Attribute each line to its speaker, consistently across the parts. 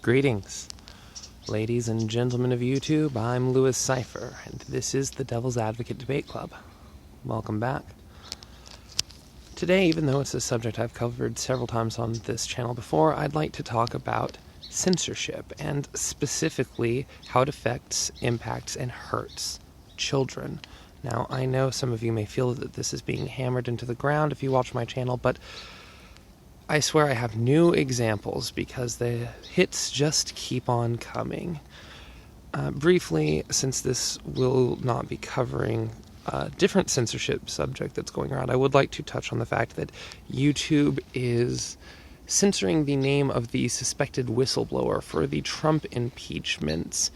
Speaker 1: Greetings, ladies and gentlemen of YouTube. I'm Lewis Cipher, and this is the Devil's Advocate Debate Club. Welcome back. Today, even though it's a subject I've covered several times on this channel before, I'd like to talk about censorship, and specifically how it affects, impacts, and hurts children. Now, I know some of you may feel that this is being hammered into the ground if you watch my channel, but I swear I have new examples because the hits just keep on coming. Briefly, since this will not be covering a different censorship subject that's going around, I would like to touch on the fact that YouTube is censoring the name of the suspected whistleblower for the Trump impeachments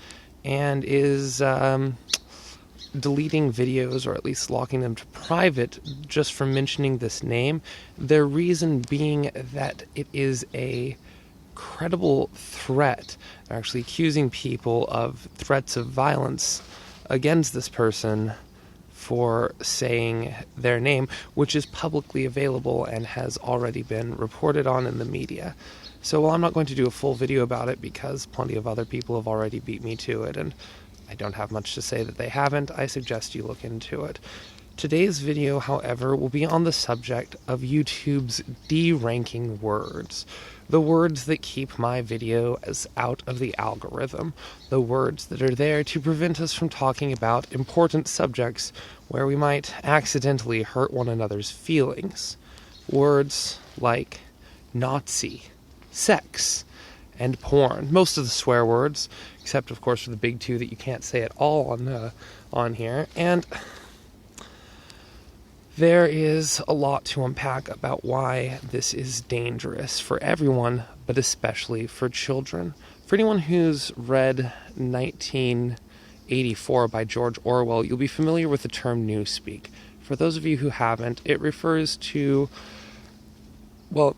Speaker 1: and is deleting videos, or at least locking them to private, just for mentioning this name. Their reason being that it is a credible threat. They're actually accusing people of threats of violence against this person for saying their name, which is publicly available and has already been reported on in the media. So while I'm not going to do a full video about it because plenty of other people have already beat me to it, and I don't have much to say that they haven't, I suggest you look into it. Today's video, however, will be on the subject of YouTube's de-ranking words. The words that keep my video as out of the algorithm. The words that are there to prevent us from talking about important subjects where we might accidentally hurt one another's feelings. Words like Nazi, sex, and porn. Most of the swear words, except of course for the big two that you can't say at all on here. And there is a lot to unpack about why this is dangerous for everyone, but especially for children. For anyone who's read 1984 by George Orwell, you'll be familiar with the term Newspeak. For those of you who haven't, it refers to, well,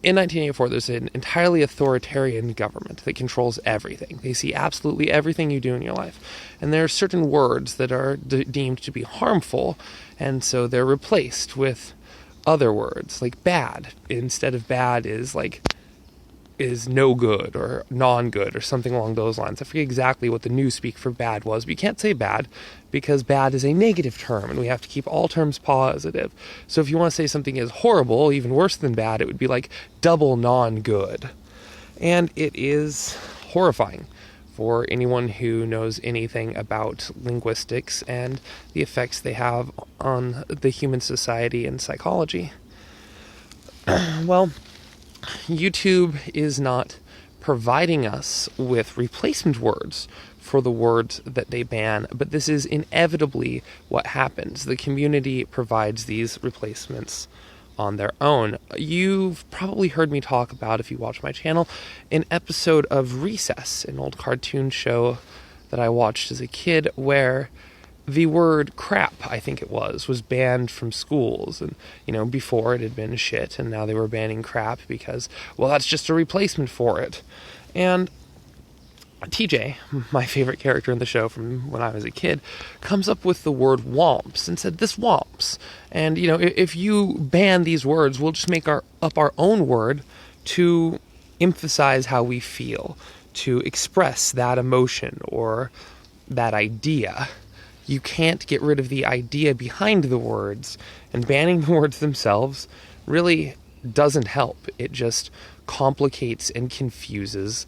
Speaker 1: in 1984, there's an entirely authoritarian government that controls everything. They see absolutely everything you do in your life. And there are certain words that are deemed to be harmful, and so they're replaced with other words, like bad. Instead of bad is no good or non-good or something along those lines. I forget exactly what the Newspeak for bad was, but you can't say bad because bad is a negative term and we have to keep all terms positive. So if you want to say something is horrible, even worse than bad, it would be like double non-good. And it is horrifying for anyone who knows anything about linguistics and the effects they have on the human society and psychology. Well, YouTube is not providing us with replacement words for the words that they ban, but this is inevitably what happens. The community provides these replacements on their own. You've probably heard me talk about, if you watch my channel, an episode of Recess, an old cartoon show that I watched as a kid, where the word crap, I think it was banned from schools. And, before it had been shit, and now they were banning crap because, well, that's just a replacement for it. And TJ, my favorite character in the show from when I was a kid, comes up with the word womps and said, this womps. And, if you ban these words, we'll just make up our own word to emphasize how we feel, to express that emotion or that idea. You can't get rid of the idea behind the words, and banning the words themselves really doesn't help. It just complicates and confuses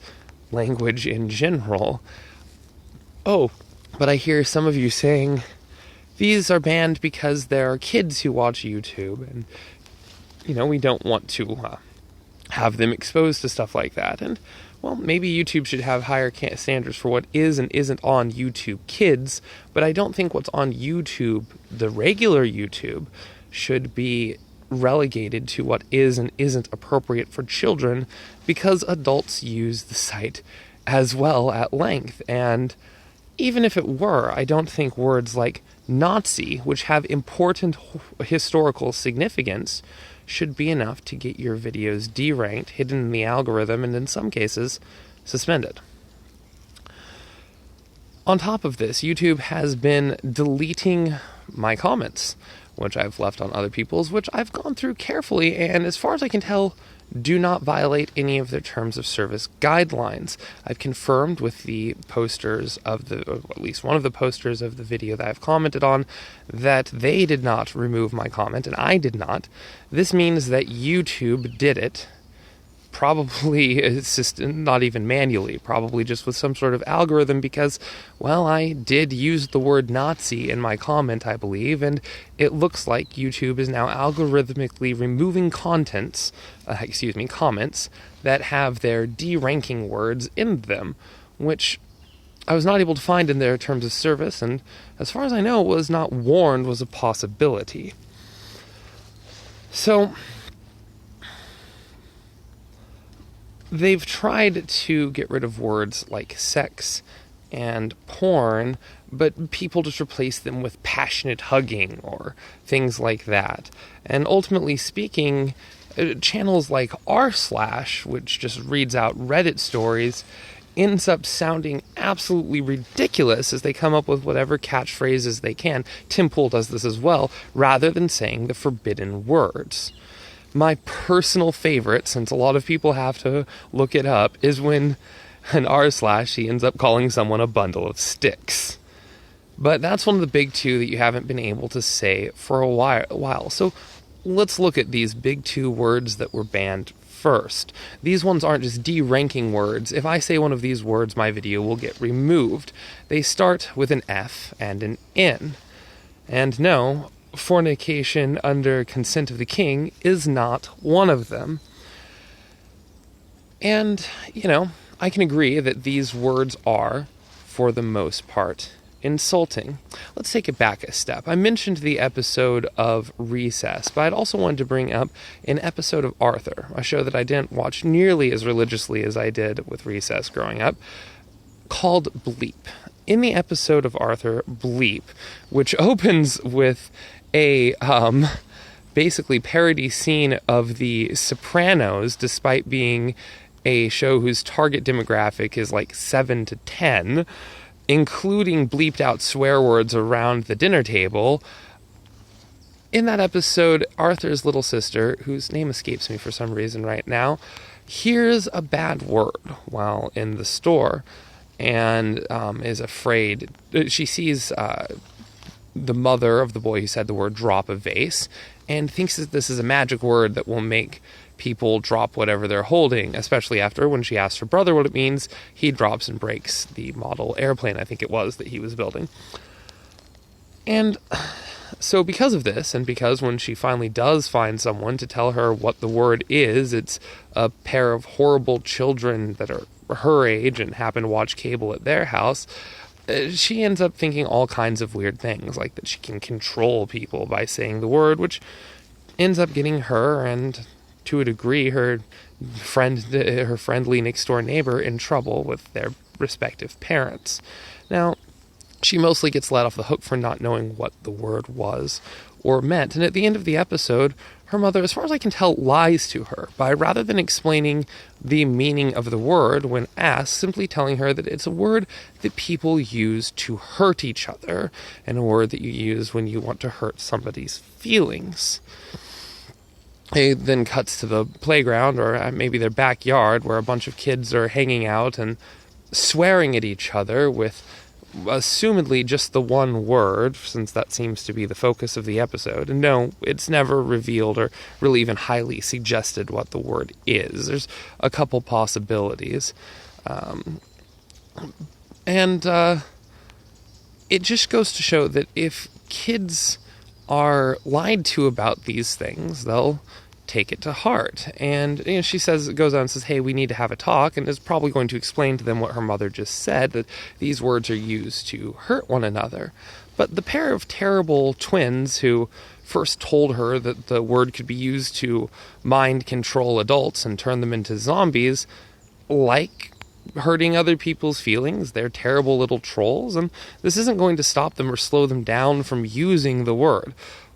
Speaker 1: language in general. Oh, but I hear some of you saying these are banned because there are kids who watch YouTube, and, we don't want to have them exposed to stuff like that. And, well, maybe YouTube should have higher standards for what is and isn't on YouTube Kids, but I don't think what's on YouTube, the regular YouTube, should be relegated to what is and isn't appropriate for children, because adults use the site as well at length. And even if it were, I don't think words like Nazi, which have important historical significance, should be enough to get your videos deranked, hidden in the algorithm, and in some cases, suspended. On top of this, YouTube has been deleting my comments, which I've left on other people's, which I've gone through carefully, and as far as I can tell, do not violate any of their terms of service guidelines. I've confirmed with the posters of or at least one of the posters of the video that I've commented on, that they did not remove my comment, and I did not. This means that YouTube did it. Probably it's just not even manually, probably just with some sort of algorithm, because, well, I did use the word Nazi in my comment, I believe, and it looks like YouTube is now algorithmically removing comments that have their deranking words in them, which I was not able to find in their terms of service, and as far as I know, was not warned was a possibility. So they've tried to get rid of words like sex and porn, but people just replace them with passionate hugging or things like that. And ultimately speaking, channels like r/, which just reads out Reddit stories, ends up sounding absolutely ridiculous as they come up with whatever catchphrases they can. Tim Pool does this as well, rather than saying the forbidden words. My personal favorite, since a lot of people have to look it up, is when an r/ he ends up calling someone a bundle of sticks. But that's one of the big two that you haven't been able to say for a while. So let's look at these big two words that were banned first. These ones aren't just deranking words. If I say one of these words, my video will get removed. They start with an F and an N. And no, fornication under consent of the king is not one of them. And, I can agree that these words are, for the most part, insulting. Let's take it back a step. I mentioned the episode of Recess, but I'd also wanted to bring up an episode of Arthur, a show that I didn't watch nearly as religiously as I did with Recess growing up, called Bleep. In the episode of Arthur, Bleep, which opens with a basically parody scene of The Sopranos, despite being a show whose target demographic is like 7 to 10, including bleeped out swear words around the dinner table. In that episode, Arthur's little sister, whose name escapes me for some reason right now, hears a bad word while in the store and is afraid. She sees the mother of the boy who said the word drop a vase, and thinks that this is a magic word that will make people drop whatever they're holding, especially after, when she asks her brother what it means, he drops and breaks the model airplane, I think it was, that he was building. And so because of this, and because when she finally does find someone to tell her what the word is, it's a pair of horrible children that are her age and happen to watch cable at their house, she ends up thinking all kinds of weird things, like that she can control people by saying the word, which ends up getting her, and to a degree her friendly next door neighbor, in trouble with their respective parents. Now, she mostly gets let off the hook for not knowing what the word was or meant, and at the end of the episode, her mother, as far as I can tell, lies to her by, rather than explaining the meaning of the word when asked, simply telling her that it's a word that people use to hurt each other, and a word that you use when you want to hurt somebody's feelings. It then cuts to the playground, or maybe their backyard, where a bunch of kids are hanging out and swearing at each other with assumedly just the one word, since that seems to be the focus of the episode. And no, it's never revealed or really even highly suggested what the word is. There's a couple possibilities. It just goes to show that if kids are lied to about these things, they'll take it to heart. And she goes on and says, hey, we need to have a talk, and is probably going to explain to them what her mother just said, that these words are used to hurt one another. But the pair of terrible twins who first told her that the word could be used to mind control adults and turn them into zombies, like hurting other people's feelings. They're terrible little trolls, and this isn't going to stop them or slow them down from using the word.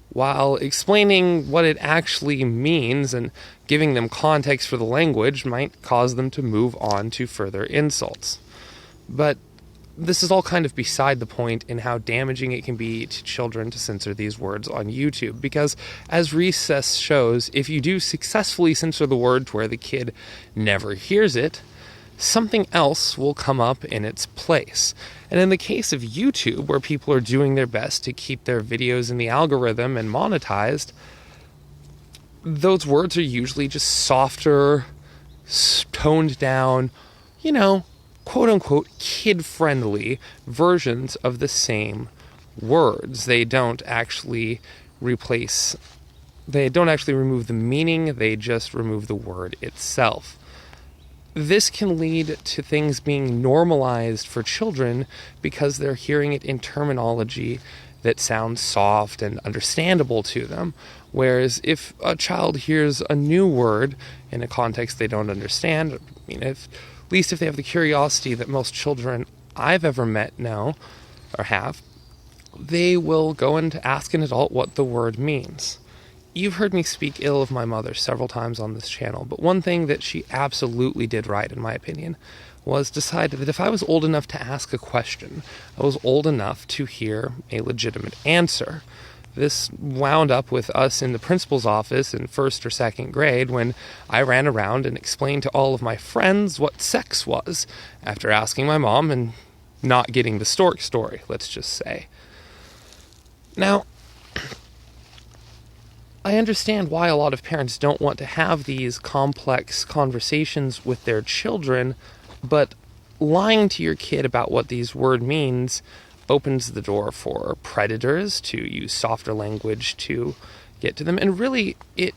Speaker 1: While explaining what it actually means and giving them context for the language might cause them to move on to further insults. But this is all kind of beside the point in how damaging it can be to children to censor these words on YouTube. Because, as Recess shows, if you do successfully censor the word to where the kid never hears it, something else will come up in its place. And in the case of YouTube, where people are doing their best to keep their videos in the algorithm and monetized, those words are usually just softer, toned down, quote-unquote kid-friendly versions of the same words. They don't actually remove the meaning, they just remove the word itself. This can lead to things being normalized for children because they're hearing it in terminology that sounds soft and understandable to them. Whereas if a child hears a new word in a context they don't understand, at least if they have the curiosity that most children I've ever met know or have, they will go in to ask an adult what the word means. You've heard me speak ill of my mother several times on this channel, but one thing that she absolutely did right, in my opinion, was decide that if I was old enough to ask a question, I was old enough to hear a legitimate answer. This wound up with us in the principal's office in 1st or 2nd grade when I ran around and explained to all of my friends what sex was, after asking my mom and not getting the stork story, let's just say. Now, I understand why a lot of parents don't want to have these complex conversations with their children, but lying to your kid about what these words means opens the door for predators to use softer language to get to them. And really, it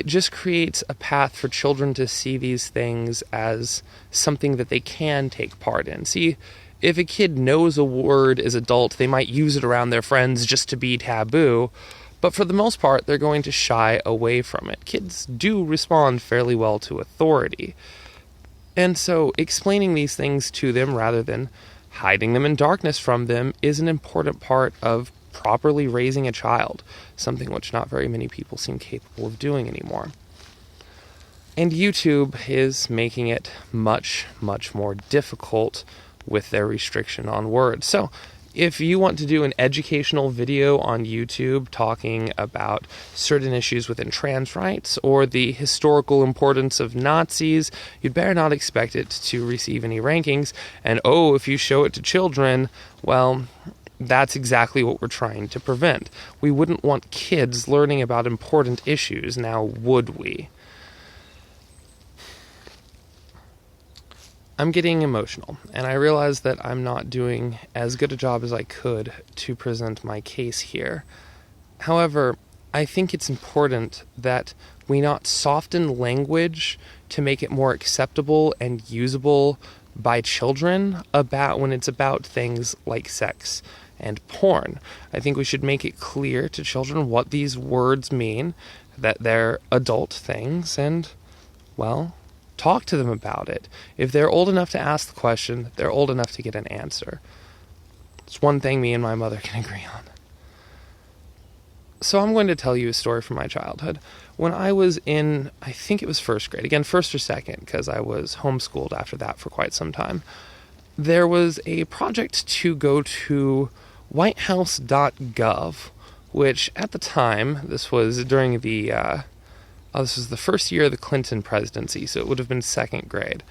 Speaker 1: just creates a path for children to see these things as something that they can take part in. See, if a kid knows a word as adult, they might use it around their friends just to be taboo, but for the most part, they're going to shy away from it. Kids do respond fairly well to authority. And so explaining these things to them rather than hiding them in darkness from them is an important part of properly raising a child, something which not very many people seem capable of doing anymore. And YouTube is making it much, much more difficult with their restriction on words. So, if you want to do an educational video on YouTube talking about certain issues within trans rights or the historical importance of Nazis, you'd better not expect it to receive any rankings. And if you show it to children, well, that's exactly what we're trying to prevent. We wouldn't want kids learning about important issues, now would we? I'm getting emotional, and I realize that I'm not doing as good a job as I could to present my case here. However, I think it's important that we not soften language to make it more acceptable and usable by children when it's about things like sex and porn. I think we should make it clear to children what these words mean, that they're adult things, and, well, talk to them about it. If they're old enough to ask the question, they're old enough to get an answer. It's one thing me and my mother can agree on. So I'm going to tell you a story from my childhood. When I was in, I think it was 1st grade, again 1st or 2nd, because I was homeschooled after that for quite some time, there was a project to go to whitehouse.gov, which at the time, this was during this was the first year of the Clinton presidency, so it would have been 2nd grade.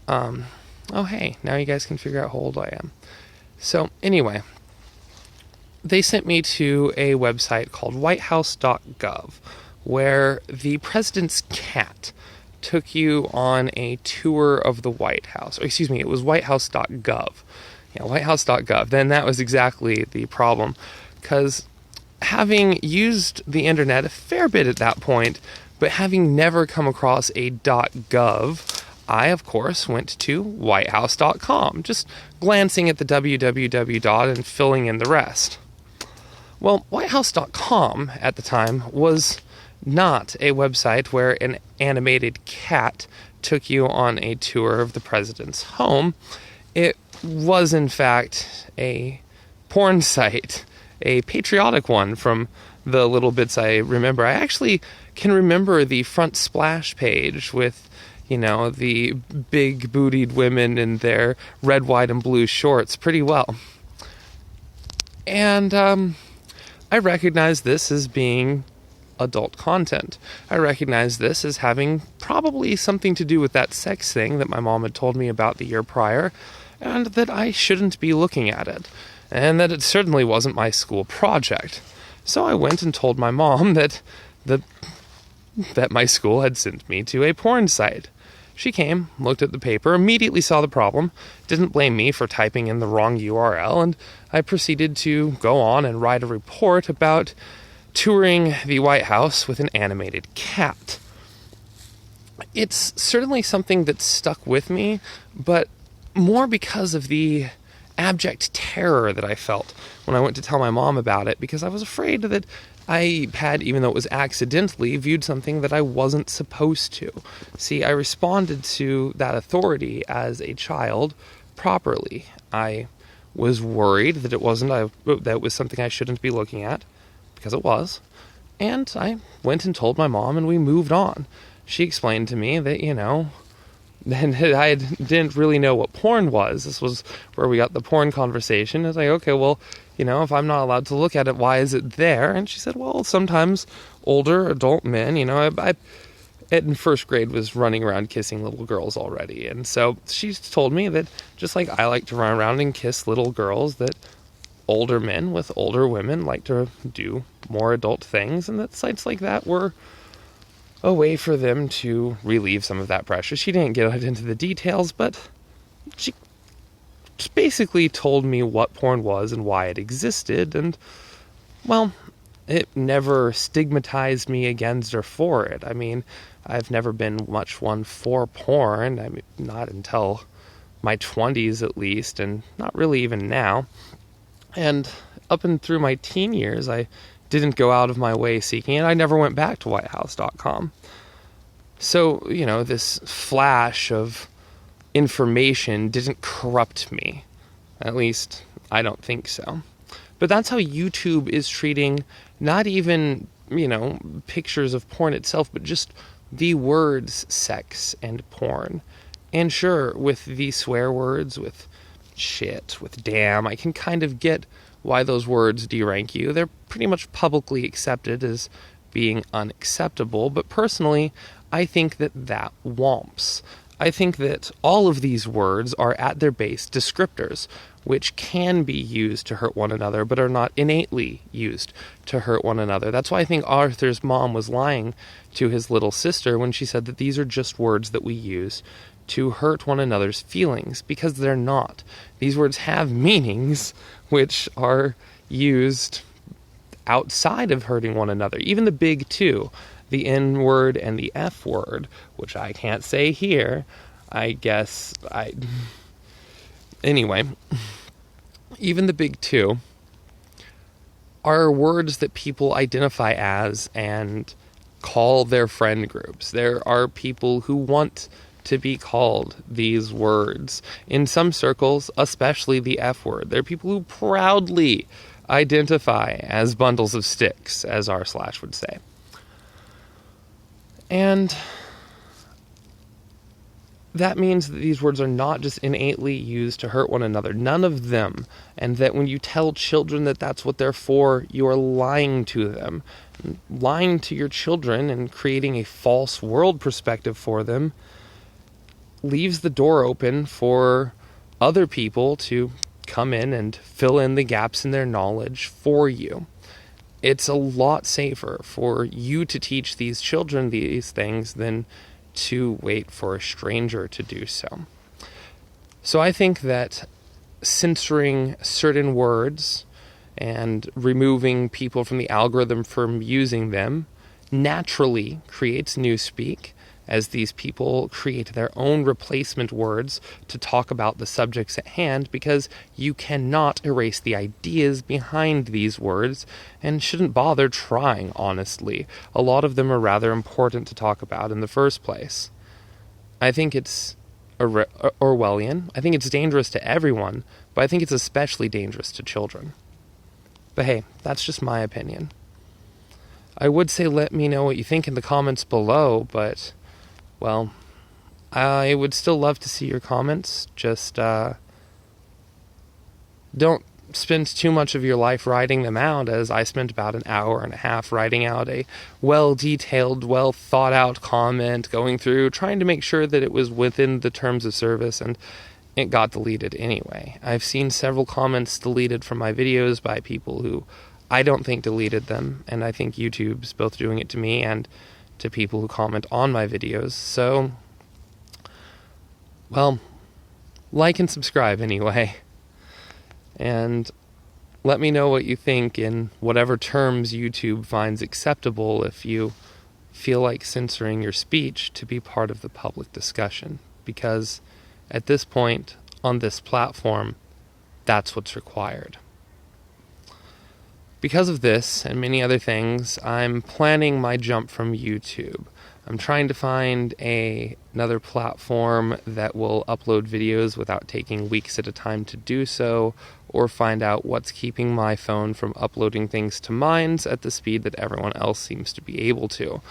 Speaker 1: Hey, now you guys can figure out how old I am. So, anyway, they sent me to a website called whitehouse.gov, where the president's cat took you on a tour of the White House. It was whitehouse.gov. Yeah, whitehouse.gov. Then that was exactly the problem, because having used the internet a fair bit at that point, but having never come across a .gov, I, of course, went to whitehouse.com, just glancing at the www. And filling in the rest. Well, whitehouse.com at the time was not a website where an animated cat took you on a tour of the president's home. It was, in fact, a porn site, a patriotic one from the little bits I remember. I actually can remember the front splash page with, the big bootied women in their red, white, and blue shorts pretty well. And I recognize this as being adult content. I recognize this as having probably something to do with that sex thing that my mom had told me about the year prior, and that I shouldn't be looking at it, and that it certainly wasn't my school project. So I went and told my mom that my school had sent me to a porn site. She came, looked at the paper, immediately saw the problem, didn't blame me for typing in the wrong URL, and I proceeded to go on and write a report about touring the White House with an animated cat. It's certainly something that stuck with me, but more because of the abject terror that I felt when I went to tell my mom about it, because I was afraid that I had, even though it was accidentally, viewed something that I wasn't supposed to. See, I responded to that authority as a child properly. I was worried that it was something I shouldn't be looking at, because it was, and I went and told my mom, and we moved on. She explained to me that, then I didn't really know what porn was. This was where we got the porn conversation. I was like, okay, well, if I'm not allowed to look at it, why is it there? And she said, well, sometimes older adult men, I in first grade was running around kissing little girls already. And so she told me that just like I like to run around and kiss little girls, that older men with older women like to do more adult things, and that sites like that were a way for them to relieve some of that pressure. She didn't get into the details, but she just basically told me what porn was and why it existed, and, well, it never stigmatized me against or for it. I mean, I've never been much one for porn. I mean, not until my 20s at least, and not really even now. And up and through my teen years, I didn't go out of my way seeking it. I never went back to whitehouse.com. So, this flash of information didn't corrupt me. At least, I don't think so. But that's how YouTube is treating not even, pictures of porn itself, but just the words sex and porn. And sure, with the swear words, with shit, with damn, I can kind of get why those words derank you. They're pretty much publicly accepted as being unacceptable, but personally, I think that whomps. I think that all of these words are at their base descriptors, which can be used to hurt one another, but are not innately used to hurt one another. That's why I think Arthur's mom was lying to his little sister when she said that these are just words that we use to hurt one another's feelings, because they're not. These words have meanings which are used outside of hurting one another. Even the big two, the N word and the F word, which I can't say here, anyway, even the big two are words that people identify as and call their friend groups. There are people who want to be called these words. In some circles, especially the F word, there are people who proudly identify as bundles of sticks, as r/ would say. And that means that these words are not just innately used to hurt one another. None of them. And that when you tell children that that's what they're for, you are lying to them. Lying to your children and creating a false world perspective for them leaves the door open for other people to come in and fill in the gaps in their knowledge for you. It's a lot safer for you to teach these children these things than to wait for a stranger to do so. So I think that censoring certain words and removing people from the algorithm from using them naturally creates Newspeak, as these people create their own replacement words to talk about the subjects at hand, because you cannot erase the ideas behind these words and shouldn't bother trying, honestly. A lot of them are rather important to talk about in the first place. I think it's Orwellian. I think it's dangerous to everyone, but I think it's especially dangerous to children. But hey, that's just my opinion. I would say let me know what you think in the comments below, but, well, I would still love to see your comments. Just don't spend too much of your life writing them out, as I spent about an hour and a half writing out a well-detailed, well-thought-out comment, going through, trying to make sure that it was within the terms of service, and it got deleted anyway. I've seen several comments deleted from my videos by people who I don't think deleted them, and I think YouTube's both doing it to me and to people who comment on my videos. So, well, like and subscribe anyway. And let me know what you think in whatever terms YouTube finds acceptable if you feel like censoring your speech to be part of the public discussion. Because at this point, on this platform, that's what's required. Because of this and many other things, I'm planning my jump from YouTube. I'm trying to find another platform that will upload videos without taking weeks at a time to do so, or find out what's keeping my phone from uploading things to mine at the speed that everyone else seems to be able to.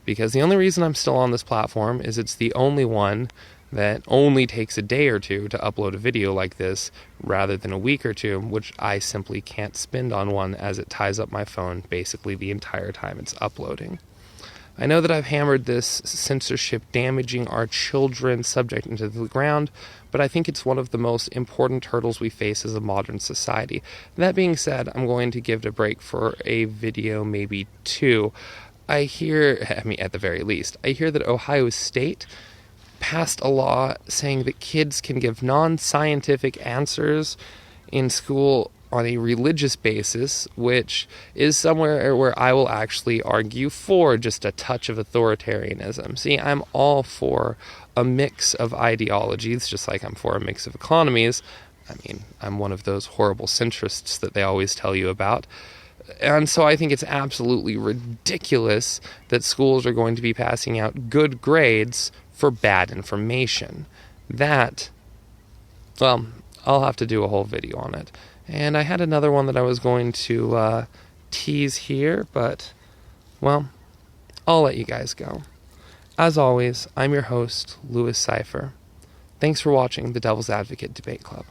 Speaker 1: Because the only reason I'm still on this platform is it's the only one that only takes a day or two to upload a video like this, rather than a week or two, which I simply can't spend on one, as it ties up my phone basically the entire time it's uploading. I know that I've hammered this censorship damaging our children subject into the ground, but I think it's one of the most important hurdles we face as a modern society. That being said, I'm going to give it a break for a video, maybe two. At the very least, I hear that Ohio State passed a law saying that kids can give non-scientific answers in school on a religious basis, which is somewhere where I will actually argue for just a touch of authoritarianism. See, I'm all for a mix of ideologies, just like I'm for a mix of economies. I mean, I'm one of those horrible centrists that they always tell you about. And so I think it's absolutely ridiculous that schools are going to be passing out good grades for bad information. That, well, I'll have to do a whole video on it. And I had another one that I was going to tease here, but, well, I'll let you guys go. As always, I'm your host, Louis Cipher. Thanks for watching the Devil's Advocate Debate Club.